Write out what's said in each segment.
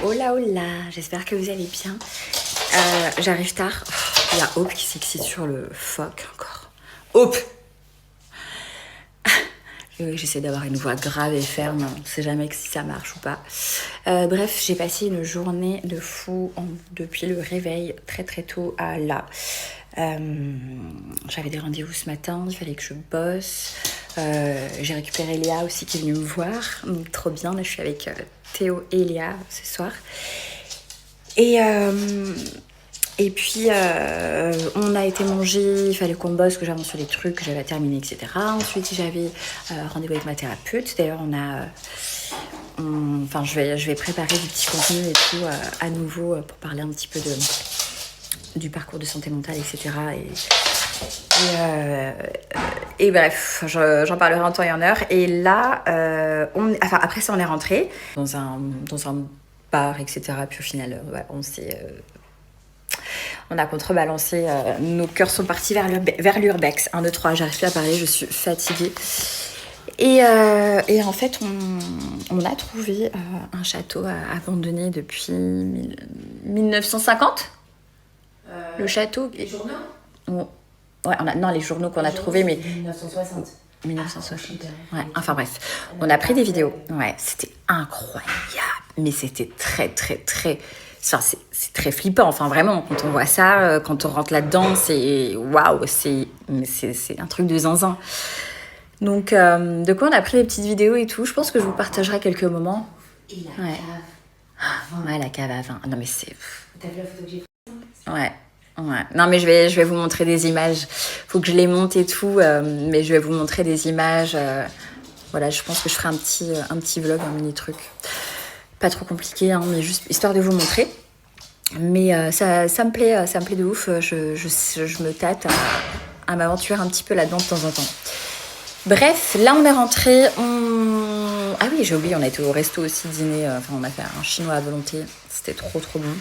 Hola hola, j'espère que vous allez bien. J'arrive tard. Il y a Hope qui s'excite sur le phoque encore. Hope. J'essaie d'avoir une voix grave et ferme, on ne sait jamais si ça marche ou pas. Bref, j'ai passé une journée de fou depuis le réveil très très tôt à là. J'avais des rendez-vous ce matin, il fallait que je bosse. J'ai récupéré Léa aussi qui est venue me voir. Donc, trop bien, là je suis avec Théo et Léa ce soir. Et puis, on a été manger, il fallait qu'on bosse, que j'avance sur les trucs, que j'avais à terminer, etc. Ensuite, j'avais rendez-vous avec ma thérapeute. D'ailleurs, je vais préparer du petit contenu et tout à nouveau pour parler un petit peu du parcours de santé mentale, etc. Et bref, j'en parlerai en temps et en heure. Et là, après ça, on est rentré dans un bar, etc. Puis au final, on a contrebalancé, nos cœurs sont partis vers l'urbex. 1, 2, 3, j'arrive plus à parler, je suis fatiguée. Et en fait, on a trouvé un château abandonné depuis 1950. Le château. Les journaux Ouais, les journaux qu'on a trouvés, mais 1960. 1960. Ouais, enfin bref, on a pris des vidéos. Ouais, c'était incroyable, mais c'était très très très. Enfin, c'est très flippant. Enfin, vraiment, quand on voit ça, quand on rentre là-dedans, c'est waouh, c'est un truc de zinzin. Donc, de quoi on a pris des petites vidéos et tout. Je pense que je vous partagerai quelques moments. Et la cave à vin. Ouais, la cave à vin. Non, mais c'est. T'as vu la photo que j'ai prise ? Ouais. Non, mais je vais vous montrer des images. Faut que je les monte et tout, mais je vais vous montrer des images. Voilà, je pense que je ferai un petit vlog, un mini truc. Pas trop compliqué, hein, mais juste histoire de vous montrer. Mais ça me plaît de ouf. Je me tâte à m'aventurer un petit peu là-dedans de temps en temps. Bref, là on est rentré. Ah oui, j'ai oublié, on a été au resto aussi dîner. On a fait un chinois à volonté. C'était trop trop bon.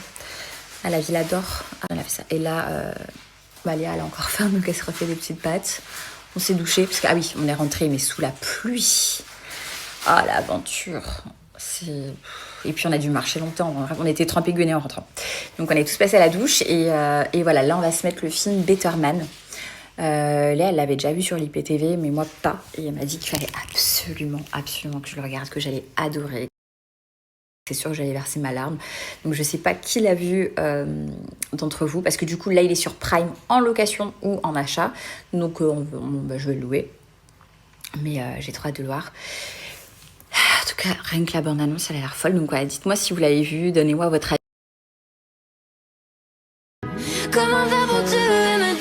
À la Villa d'Or, on a fait ça. Et là, Léa, elle a encore faim, donc elle se refait des petites pâtes. On s'est douché, parce que, ah oui, on est rentré, mais sous la pluie. Ah, l'aventure. Et puis, on a dû marcher longtemps. On était trempés guenés en rentrant. Donc, on est tous passés à la douche. Et voilà, là, on va se mettre le film Better Man. Léa, elle l'avait déjà vu sur l'IPTV, mais moi, pas. Et elle m'a dit qu'il fallait absolument que je le regarde, que j'allais adorer. C'est sûr que j'allais verser ma larme. Donc je sais pas qui l'a vu d'entre vous, parce que du coup là il est sur Prime en location ou en achat. Donc je vais le louer. Mais j'ai trop hâte de le voir. En tout cas, rien que la bande-annonce, elle a l'air folle. Donc voilà, dites-moi si vous l'avez vu, donnez-moi votre avis. Comment faire pour te